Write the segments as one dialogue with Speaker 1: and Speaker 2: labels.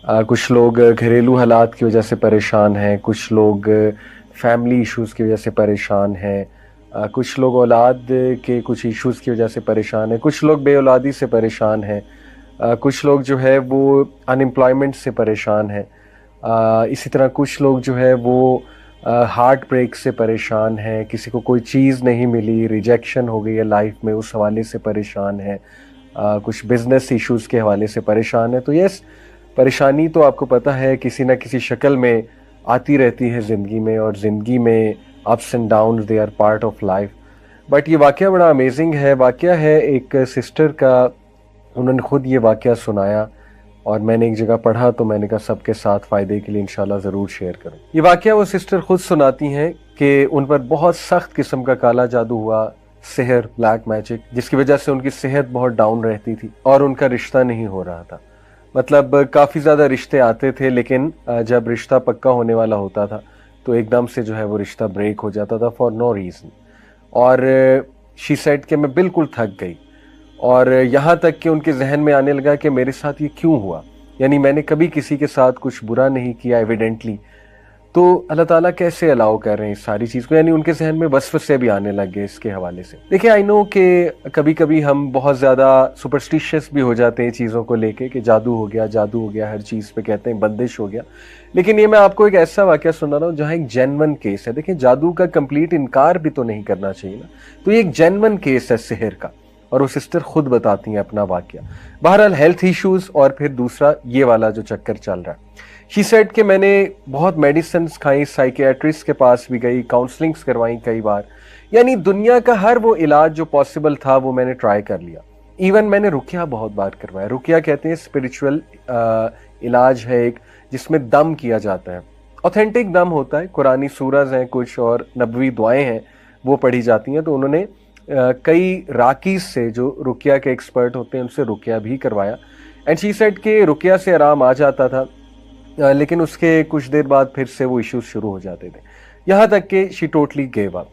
Speaker 1: कुछ लोग घरेलू हालात की वजह से परेशान हैं, कुछ लोग फैमिली इश्यूज़ की वजह से परेशान हैं, कुछ लोग औलाद के कुछ इश्यूज़ की वजह से परेशान हैं, कुछ लोग बेऔलादी से परेशान हैं, कुछ लोग जो है वो अनएम्प्लॉयमेंट से परेशान हैं, इसी तरह कुछ लोग जो है वो हार्ट ब्रेक से परेशान हैं, किसी को कोई चीज़ नहीं मिली, रिजेक्शन हो गई है लाइफ में, उस हवाले से परेशान हैं, कुछ बिज़नेस इश्यूज़ के हवाले से परेशान है। तो यस, परेशानी तो आपको पता है किसी न किसी शक्ल में आती रहती है ज़िंदगी में, और ज़िंदगी में ups and downs they are part of life. But ये वाक़या बड़ा अमेजिंग है। वाक़या है एक सिस्टर का, उन्होंने ख़ुद ये वाक़या सुनाया और मैंने एक जगह पढ़ा, तो मैंने कहा सबके साथ फ़ायदे के लिए इंशाल्लाह ज़रूर शेयर करूँ। ये वाक़या वो सिस्टर ख़ुद सुनाती हैं कि उन पर बहुत सख्त किस्म का काला जादू हुआ, सिहर, ब्लैक मैजिक, जिसकी वजह से उनकी सेहत बहुत डाउन रहती थी और उनका रिश्ता नहीं हो रहा था। मतलब काफ़ी ज़्यादा रिश्ते आते थे, लेकिन जब रिश्ता पक्का होने वाला होता था तो एकदम से जो है वो रिश्ता ब्रेक हो जाता था फॉर नो रीज़न। और शी सेड कि मैं बिल्कुल थक गई, और यहाँ तक कि उनके जहन में आने लगा कि मेरे साथ ये क्यों हुआ, यानी मैंने कभी किसी के साथ कुछ बुरा नहीं किया एविडेंटली, तो अल्लाह ताला कैसे अलाउ कर रहे हैं इस सारी चीज़ को, यानी उनके जहन में वसवसे भी आने लग गए इसके हवाले से। देखिए, आई नो कि कभी कभी हम बहुत ज़्यादा सुपरस्टिशियस भी हो जाते हैं चीज़ों को लेके कि जादू हो गया, जादू हो गया, हर चीज़ पे कहते हैं बंदिश हो गया। लेकिन ये मैं आपको एक ऐसा वाक़या सुना रहा हूँ जहाँ एक जेन्युइन केस है। देखिए, जादू का कंप्लीट इनकार भी तो नहीं करना चाहिए ना, तो ये एक जेन्युइन केस है सिहर का, और वो सिस्टर खुद बताती हैं अपना वाक़या। बहरहाल हेल्थ इश्यूज़, और फिर दूसरा ये वाला जो चक्कर चल रहा है। शी सेड कि मैंने बहुत मेडिसिन खाई, साइकियाट्रिस्ट के पास भी गई, काउंसलिंग्स करवाई कई बार, यानी दुनिया का हर वो इलाज जो पॉसिबल था वो मैंने ट्राई कर लिया। इवन मैंने रुकिया बहुत बार करवाया। रुकिया कहते हैं स्पिरिचुअल इलाज है एक, जिसमें दम किया जाता है, ऑथेंटिक दम होता है, कुरानी सूरज हैं कुछ और नबवी दुआएं हैं वो पढ़ी जाती हैं। तो उन्होंने कई राकीज से जो रुकिया के एक्सपर्ट होते हैं उनसे रुकिया भी करवाया, एंड शी सेड कि रुकिया से आराम आ जाता था, लेकिन उसके कुछ देर बाद फिर से वो इश्यूज शुरू हो जाते थे, यहाँ तक कि शी टोटली गेव अप।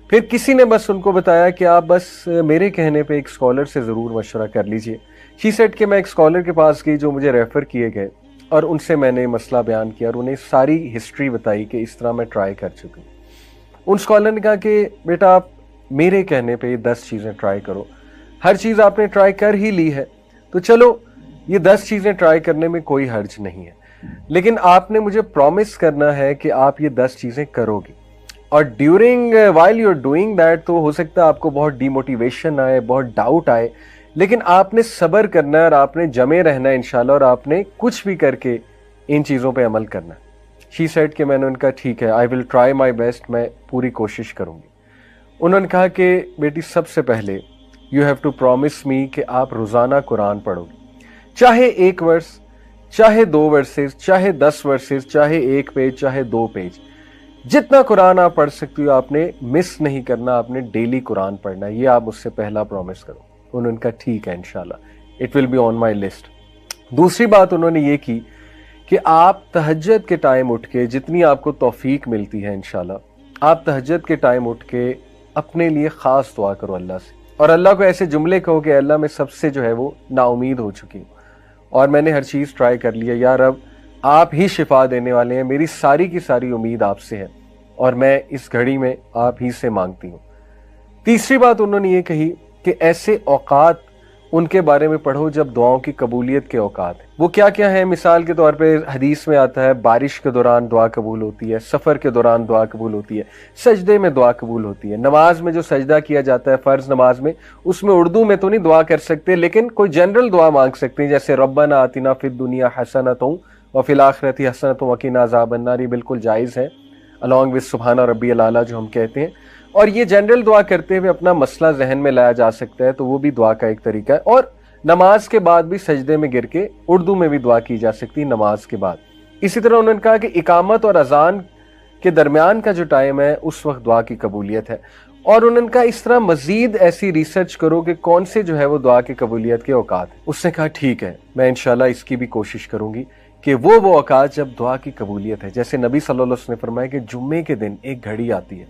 Speaker 1: फिर किसी ने बस उनको बताया कि आप बस मेरे कहने पे एक स्कॉलर से ज़रूर मशवरा कर लीजिए। शी सेड कि मैं एक स्कॉलर के पास गई जो मुझे रेफ़र किए गए, और उनसे मैंने मसला बयान किया और उन्हें सारी हिस्ट्री बताई कि इस तरह मैं ट्राई कर चुकी हूँ। उन स्कॉलर ने कहा कि बेटा, आप मेरे कहने पे 10 चीज़ें ट्राई करो, हर चीज़ आपने ट्राई कर ही ली है, तो चलो ये 10 चीज़ें ट्राई करने में कोई हर्ज नहीं है, लेकिन आपने मुझे प्रॉमिस करना है कि आप ये 10 चीज़ें करोगी, और during while you are doing that तो हो सकता है आपको बहुत डिमोटिवेशन आए, बहुत डाउट आए, लेकिन आपने सब्र करना है और आपने जमे रहना है इंशाल्लाह, और आपने कुछ भी करके इन चीज़ों पे अमल करना है। शी सेड कि मैंने उनका ठीक है, आई विल ट्राई माई बेस्ट, मैं पूरी कोशिश करूँगी। उन्होंने कहा कि बेटी, सबसे पहले you have to promise me कि आप रोज़ाना कुरान पढ़ोगी, चाहे 1 वर्स, चाहे 2 वर्सेस, चाहे 10 वर्सेस, चाहे 1 पेज, चाहे 2 पेज, जितना कुरान आप पढ़ सकती हो आपने मिस नहीं करना, आपने डेली कुरान पढ़ना है, ये आप मुझसे पहला प्रॉमिस करो। उन्होंने कहा ठीक है इंशाल्लाह, it will be on my list. दूसरी बात उन्होंने ये की कि आप तहज्जुद के टाइम उठ के, जितनी आपको तौफीक मिलती है इंशाल्लाह, आप तहज्जुद के टाइम उठ के अपने लिए ख़ास दुआ करो अल्लाह से, और अल्लाह को ऐसे जुमले कहो कि अल्लाह, मैं सबसे जो है वो नाउमीद हो चुकी हूँ और मैंने हर चीज़ ट्राई कर लिया, यार अब आप ही शिफा देने वाले हैं, मेरी सारी की सारी उम्मीद आपसे है और मैं इस घड़ी में आप ही से मांगती हूँ। तीसरी बात उन्होंने ये कही कि ऐसे औकात उनके बारे में पढ़ो जब दुआओं की कबूलियत के औकात है। वो क्या क्या है? मिसाल के तौर पे हदीस में आता है बारिश के दौरान दुआ कबूल होती है, सफ़र के दौरान दुआ कबूल होती है, सजदे में दुआ कबूल होती है, नमाज में जो सजदा किया जाता है फ़र्ज़ नमाज में, उसमें उर्दू में तो नहीं दुआ कर सकते, लेकिन कोई जनरल दुआ मांग सकते हैं, जैसे रब्बना आतिना फिद दुनिया हसनतुं व फिल आखिरति हसनतुं वक़िना अज़ाबन नार, बिल्कुल जायज़ है, अलॉन्ग विद सुब्हाना रब्बियल आला जो हम कहते हैं। और ये जनरल दुआ करते हुए अपना मसला जहन में लाया जा सकता है, तो वो भी दुआ का एक तरीका है। और नमाज के बाद भी सजदे में गिर के उर्दू में भी दुआ की जा सकती है नमाज के बाद। इसी तरह उन्होंने कहा कि इकामत और अजान के दरमियान का जो टाइम है उस वक्त दुआ की कबूलियत है। और उन्होंने कहा इस तरह मजीद ऐसी रिसर्च करो कि कौन से जो है वो दुआ की कबूलियत के औकात है। उसने कहा ठीक है, मैं इंशाल्लाह इसकी भी कोशिश करूंगी कि वो औकात जब दुआ की कबूलियत है, जैसे नबी सल्लल्लाहु अलैहि वसल्लम ने फरमाया कि जुम्मे के दिन एक घड़ी आती है,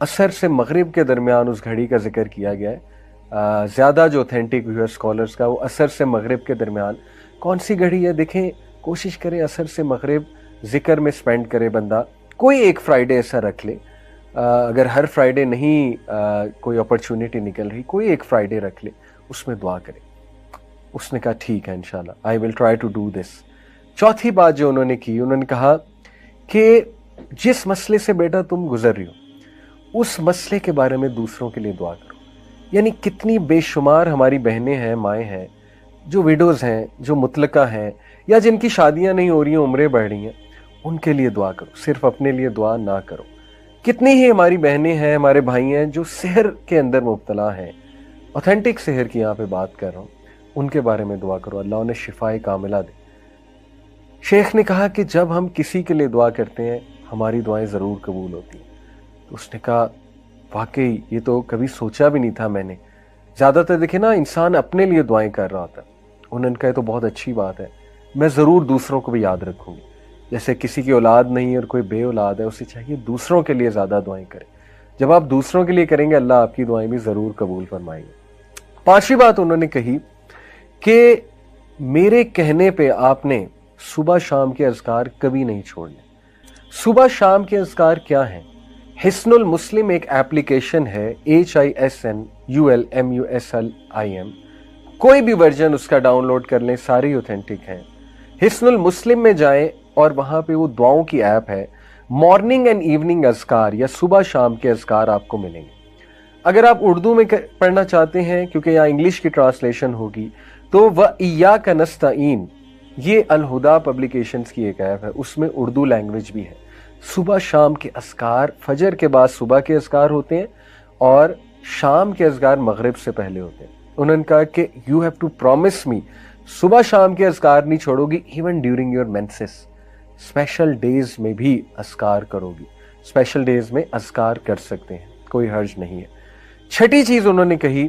Speaker 1: असर से मगरिब के दरमियान उस घड़ी का जिक्र किया गया है। ज़्यादा जो ऑथेंटिक व्यू है स्कॉलर्स का, वो असर से मगरिब के दरमियान कौन सी घड़ी है? देखें, कोशिश करें असर से मगरिब ज़िक्र में स्पेंड करे बंदा। कोई एक फ्राइडे ऐसा रख ले, अगर हर फ्राइडे नहीं कोई अपॉर्चुनिटी निकल रही, कोई एक फ्राइडे रख ले, उसमें दुआ करे। उसने कहा ठीक है इंशाल्लाह, I will try to do this. चौथी बात जो उन्होंने की, उन्होंने कहा कि जिस मसले से बेटा तुम गुजर रही हो उस मसले के बारे में दूसरों के लिए दुआ करो। यानी कितनी बेशुमार हमारी बहनें हैं, माएँ हैं, जो विडोज़ हैं, जो मुतलका हैं, या जिनकी शादियां नहीं हो रही हैं, उम्रें बढ़ रही हैं, उनके लिए दुआ करो, सिर्फ अपने लिए दुआ ना करो। कितनी ही हमारी बहनें हैं, हमारे भाई हैं जो सेहर के अंदर मुब्तला हैं, ऑथेंटिक सेहर की यहाँ पे बात कर रहा हूँ, उनके बारे में दुआ करो, अल्लाह उन्हें शिफाए कामिला दे। शेख ने कहा कि जब हम किसी के लिए दुआ करते हैं हमारी दुआएं ज़रूर कबूल होती हैं। तो उसने कहा वाकई ये तो कभी सोचा भी नहीं था मैंने। ज़्यादातर देखे ना इंसान अपने लिए दुआएं कर रहा होता है। उन्होंने कहा तो बहुत अच्छी बात है, मैं ज़रूर दूसरों को भी याद रखूँगी। जैसे किसी की औलाद नहीं है और कोई बे औलाद है, उसे चाहिए दूसरों के लिए ज़्यादा दुआएं करें। जब आप दूसरों के लिए करेंगे अल्लाह आपकी दुआएं भी ज़रूर कबूल फरमाएंगे। पांचवी बात उन्होंने कही कि मेरे कहने पे आपने सुबह शाम के अज़कार कभी नहीं छोड़ने। सुबह शाम के अज़कार क्या हैं? हिस्नुल मुस्लिम एक एप्लीकेशन है, HISNULMUSLIM, कोई भी वर्जन उसका डाउनलोड कर लें, सारी ऑथेंटिक हैं। हिस्नुल मुस्लिम में जाएं और वहाँ पे वो दुआओं की ऐप है, मॉर्निंग एंड इवनिंग अज़कार या सुबह शाम के अज़कार आपको मिलेंगे। अगर आप उर्दू में पढ़ना चाहते हैं, क्योंकि यहाँ इंग्लिश की ट्रांसलेशन होगी, तो वह इय्याका नस्तईन, ये अल हुदा पब्लिकेशंस की एक ऐप है, उसमें उर्दू लैंग्वेज भी है। सुबह शाम के अज़कार, फजर के बाद सुबह के अज़कार होते हैं और शाम के अज़कार मगरिब से पहले होते हैं। उन्होंने कहा कि you have to promise me, सुबह शाम के अज़कार नहीं छोड़ोगी, even during your menses, special days में भी अज़कार करोगी। स्पेशल डेज में अज़कार कर सकते हैं, कोई हर्ज नहीं है। छठी चीज़ उन्होंने कही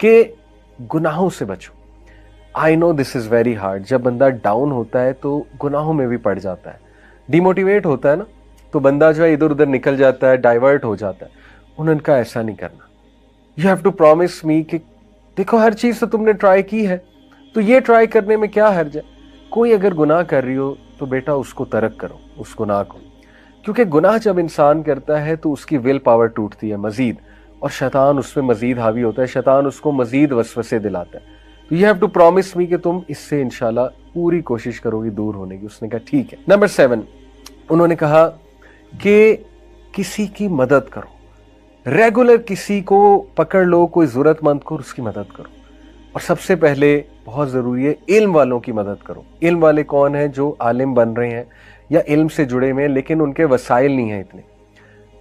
Speaker 1: कि गुनाहों से बचो। I know this is very hard. जब बंदा डाउन होता है तो गुनाहों में भी पड़ जाता है, डिमोटिवेट होता है ना, तो बंदा जो है इधर उधर निकल जाता है, डाइवर्ट हो जाता है। उन्होंने कहा ऐसा नहीं करना। You have to promise me कि देखो हर चीज़ तो तुमने ट्राई की है, तो ये ट्राई करने में क्या हर्ज है। कोई अगर गुनाह कर रही हो तो बेटा उसको तर्क करो, उस गुनाह को, क्योंकि गुनाह जब इंसान करता है तो उसकी विल पावर टूटती है मजीद, और शैतान उसमें मजीद हावी होता है, शैतान उसको मजीद वसवसे दिलाता है। तो you have to promise me कि तुम इससे इंशाल्लाह पूरी कोशिश करोगी दूर होने की। उसने कहा ठीक है। नंबर 7 उन्होंने कहा कि किसी की मदद करो, रेगुलर किसी को पकड़ लो, कोई ज़रूरतमंद को, उसकी मदद करो। और सबसे पहले बहुत ज़रूरी है इल्म वालों की मदद करो। इल्म वाले कौन हैं? जो आलिम बन रहे हैं या इल्म से जुड़े हुए हैं लेकिन उनके वसाइल नहीं हैं इतने,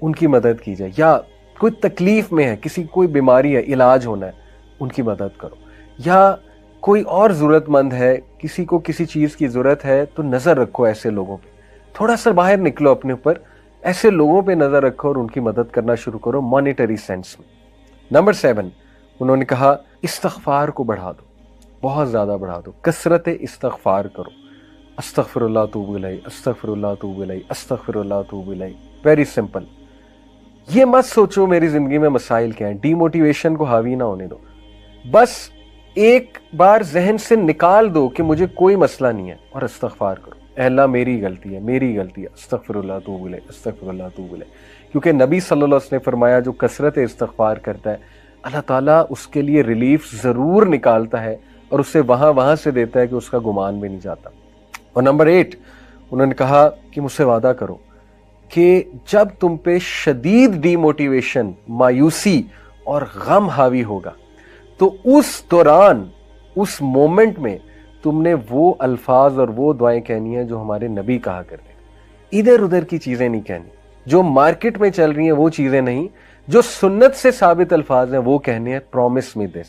Speaker 1: उनकी मदद की जाए। या कोई तकलीफ में है, किसी कोई बीमारी है, इलाज होना है, उनकी मदद करो। या कोई और ज़रूरतमंद है, किसी को किसी चीज़ की ज़रूरत है, तो नज़र रखो ऐसे लोगों पे, थोड़ा सा बाहर निकलो अपने ऊपर, ऐसे लोगों पे नज़र रखो और उनकी मदद करना शुरू करो मॉनिटरी सेंस में। नंबर 7 उन्होंने कहा इस्तग़फ़ार को बढ़ा दो, बहुत ज़्यादा बढ़ा दो, कसरत इस्तग़फ़ार करो। अस्तग़फ़िरुल्लाह तूबु इलैह, अस्तग़फ़िरुल्लाह तूबु इलैह, अस्तग़फ़िरुल्लाह तूबु इलैह। Very simple. ये मत सोचो मेरी ज़िंदगी में मसाइल क्या हैं, डीमोटिवेशन को हावी ना होने दो। बस एक बार जहन से निकाल दो कि मुझे कोई मसला नहीं है और इस्तग़फ़ार करो, अल्लाह मेरी गलती है, मेरी गलती है, अस्तग़फ़िरुल्लाह तूबु इलैह, अस्तग़फ़िरुल्लाह तूबु इलैह। क्योंकि नबी सल्लल्लाहु अलैहि वसल्लम ने फरमाया जो कसरत इस्तग़फ़ार करता है अल्लाह ताला उसके लिए रिलीफ ज़रूर निकालता है और उससे वहाँ से देता है कि उसका गुमान भी नहीं जाता। और नंबर 8 उन्होंने कहा कि मुझसे वादा करो कि जब तुम पे शदीद डीमोटिवेशन, मायूसी और गम हावी होगा तो उस दौरान, उस मोमेंट में तुमने वो अल्फाज और वो दुआएं कहनी है जो हमारे नबी कहा करते हैं। इधर उधर की चीज़ें नहीं कहनी, जो मार्केट में चल रही हैं वो चीज़ें नहीं, जो सुन्नत से साबित अल्फाज हैं वो कहने हैं। Promise me this.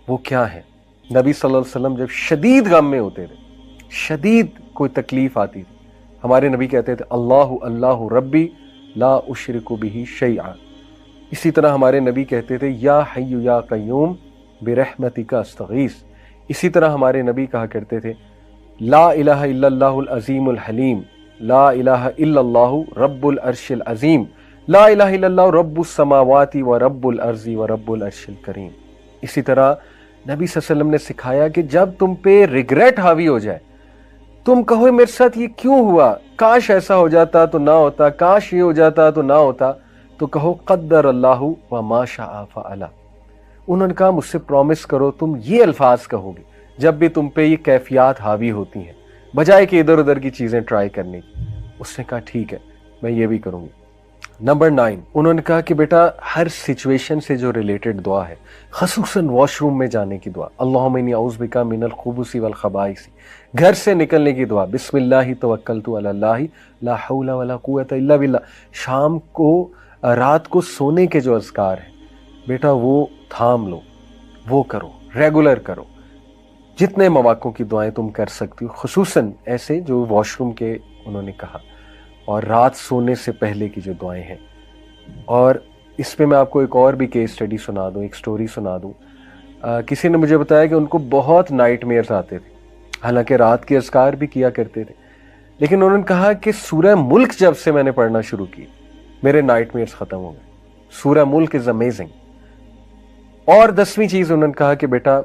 Speaker 1: वो क्या है? नबी सल्लल्लाहु अलैहि वसल्लम जब शदीद गम में होते थे, शदीद कोई तकलीफ आती थी, हमारे नबी कहते थे अल्लाहु अल्लाहु रब्बी ला उशरिकु बिही शैआ। इसी तरह हमारे नबी कहते थे या हय्यु या क़य्यूम बिरहमतिका अस्तगीस। इसी तरह हमारे नबी कहा करते थे ला इलाहा इल्लल्लाहुल अज़ीमुल हलीम, ला इलाहा इल्लल्लाहु रब्बुल अर्शिल अज़ीम, ला इलाहा इल्लल्लाहु रब्बुस समावाति व रब्बुल अर्ज़ि व रब्बुल अर्शिल करीम। इसी तरह नबी सल्लल्लाहु अलैहि वसल्लम ने सिखाया कि जब तुम पे रिग्रेट हावी हो जाए, तुम कहो मेरे साथ ये क्यों हुआ, काश ऐसा हो जाता तो ना होता, काश ये हो जाता तो ना होता, तो कहो क़द्दर अल्लाहु व मा शाअ फ़अला। उन्होंने कहा मुझसे प्रॉमिस करो तुम ये अल्फाज कहोगे जब भी तुम पे ये कैफियत हावी होती हैं, बजाय कि इधर उधर की चीज़ें ट्राई करने की। उसने कहा ठीक है, मैं ये भी करूँगी। नंबर 9, उन्होंने कहा कि बेटा हर सिचुएशन से जो रिलेटेड दुआ है, खसूसन वॉशरूम में जाने की दुआ, अल्लाहुम्मा इन्नी अऊज़ु बिका मिनल खुबुसी वल खबाइसी, घर से निकलने की दुआ, बिस्मिल्लाहि तवक्कलतु अलल्लाहि ला हौला वला कुव्वता इल्ला बिल्लाह, शाम को रात को सोने के जो अज़कार हैं बेटा वो थाम लो, वो करो, रेगुलर करो। जितने मौक़ों की दुआएं तुम कर सकती हो, खुसूसन ऐसे जो वॉशरूम के उन्होंने कहा, और रात सोने से पहले की जो दुआएं हैं। और इस पे मैं आपको एक और भी केस स्टडी सुना दूं, एक स्टोरी सुना दूं। किसी ने मुझे बताया कि उनको बहुत नाइटमेयर्स आते थे, हालांकि रात के अज़कार भी किया करते थे, लेकिन उन्होंने कहा कि सूरह मुल्क जब से मैंने पढ़ना शुरू की मेरे नाइटमेयर्स ख़त्म हो गए। सूरह मुल्क इज़ अमेजिंग। और 10वीं चीज़ उन्होंने कहा कि बेटा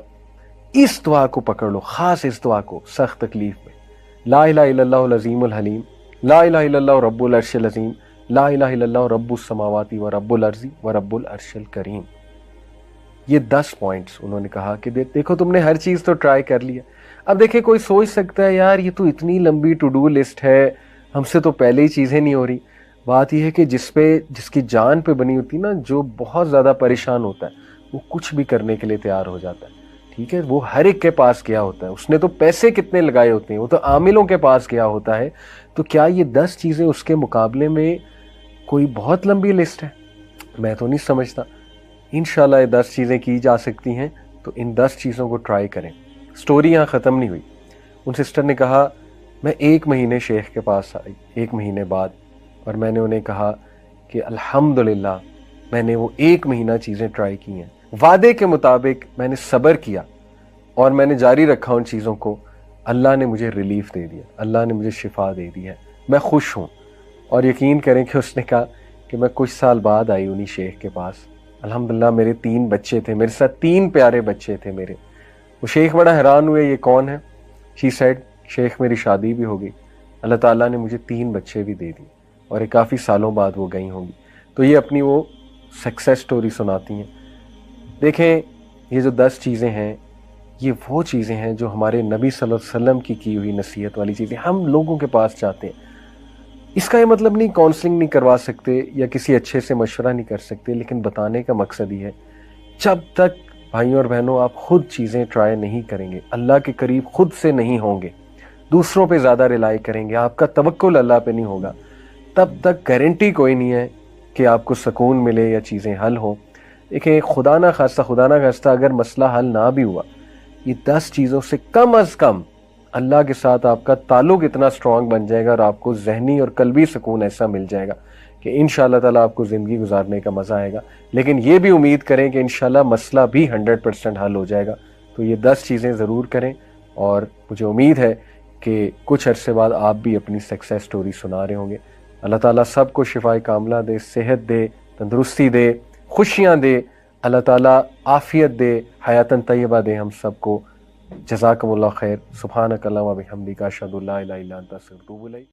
Speaker 1: इस दुआ को पकड़ लो, ख़ास इस दुआ को सख्त तकलीफ में, ला इलाहा इल्लल्लाहुल अज़ीमुल हलीम, ला इलाहा इल्लल्लाहु रब्बुल अर्शिल अज़ीम, ला इलाहा इल्लल्लाहु रब्बुस समावाति व रब्बुल अर्ज़ि व रब्बुल अर्शिल करीम। ये 10 पॉइंट्स उन्होंने कहा कि देखो तुमने हर चीज़ तो ट्राई कर लिया। अब देखिए कोई सोच सकता है यार ये तो इतनी लंबी टू डू लिस्ट है, हमसे तो पहले ही चीज़ें नहीं हो रही। बात यह है कि जिसकी जान पे बनी होती ना, जो बहुत ज़्यादा परेशान होता है, वो कुछ भी करने के लिए तैयार हो जाता है। ठीक है, वो हर एक के पास गया होता है, उसने तो पैसे कितने लगाए होते हैं, वो तो आमिलों के पास गया होता है। तो क्या ये 10 चीज़ें उसके मुकाबले में कोई बहुत लंबी लिस्ट है? मैं तो नहीं समझता। इंशाल्लाह ये 10 चीज़ें की जा सकती हैं, तो इन 10 चीज़ों को ट्राई करें। स्टोरी यहाँ ख़त्म नहीं हुई। उन सिस्टर ने कहा मैं 1 महीने शेख के पास आई, 1 महीने बाद, और मैंने उन्हें कहा कि अल्हम्दुलिल्लाह मैंने वो 1 महीना चीज़ें ट्राई की हैं, वादे के मुताबिक मैंने सब्र किया और मैंने जारी रखा उन चीज़ों को। अल्लाह ने मुझे रिलीफ दे दिया, अल्लाह ने मुझे शिफा दे दी है, मैं खुश हूँ। और यकीन करें कि उसने कहा कि मैं कुछ साल बाद आई उन्हीं शेख के पास। अल्हम्दुलिल्लाह मेरे 3 बच्चे थे, मेरे साथ 3 प्यारे बच्चे थे मेरे। वो शेख बड़ा हैरान हुए ये कौन है। शी सेड शेख मेरी शादी भी हो गई, अल्लाह ताला ने मुझे 3 बच्चे भी दे दिए, और ये काफ़ी सालों बाद वो गई होंगी। तो ये अपनी वो सक्सेस स्टोरी सुनाती हैं। देखें ये जो 10 चीज़ें हैं, ये वो चीज़ें हैं जो हमारे नबी सल्लल्लाहु अलैहि वसल्लम की हुई नसीहत वाली चीज़ें हम लोगों के पास चाहते हैं। इसका ये मतलब नहीं काउंसलिंग नहीं करवा सकते या किसी अच्छे से मशवरा नहीं कर सकते, लेकिन बताने का मकसद ही है जब तक भाइयों और बहनों आप खुद चीज़ें ट्राई नहीं करेंगे, अल्लाह के करीब खुद से नहीं होंगे, दूसरों पे ज़्यादा रिलाई करेंगे, आपका तवक्कुल अल्लाह पे नहीं होगा, तब तक गारंटी कोई नहीं है कि आपको सुकून मिले या चीज़ें हल हों। देखिए खुदा ना खास्ता अगर मसला हल ना भी हुआ, ये 10 चीज़ों से कम अल्लाह के साथ आपका ताल्लुक़ इतना स्ट्रॉन्ग बन जाएगा और आपको ज़हनी और कल्बी सुकून ऐसा मिल जाएगा कि इंशाअल्लाह ताला आपको ज़िंदगी गुजारने का मज़ा आएगा। लेकिन ये भी उम्मीद करें कि इंशाअल्लाह मसला भी 100% हल हो जाएगा। तो ये 10 चीज़ें ज़रूर करें, और मुझे उम्मीद है कि कुछ अरसे बाद आप भी अपनी सक्सेस स्टोरी सुना रहे होंगे। अल्लाह ताला सबको शिफाए कामला दे, सेहत दे, तंदुरुस्ती दे, खुशियाँ दे, अल्लाह ताला आफ़ियत दे, हयातन तय्यबा दे हम सबको। जज़ाकमुल्लाह खैर। सुब्हानक अल्लाहुम्मा व बिहम्दिका अशहदु अल्ला इलाहा इल्ला अंता अस्तगफिरुका व अतूबु इलैक।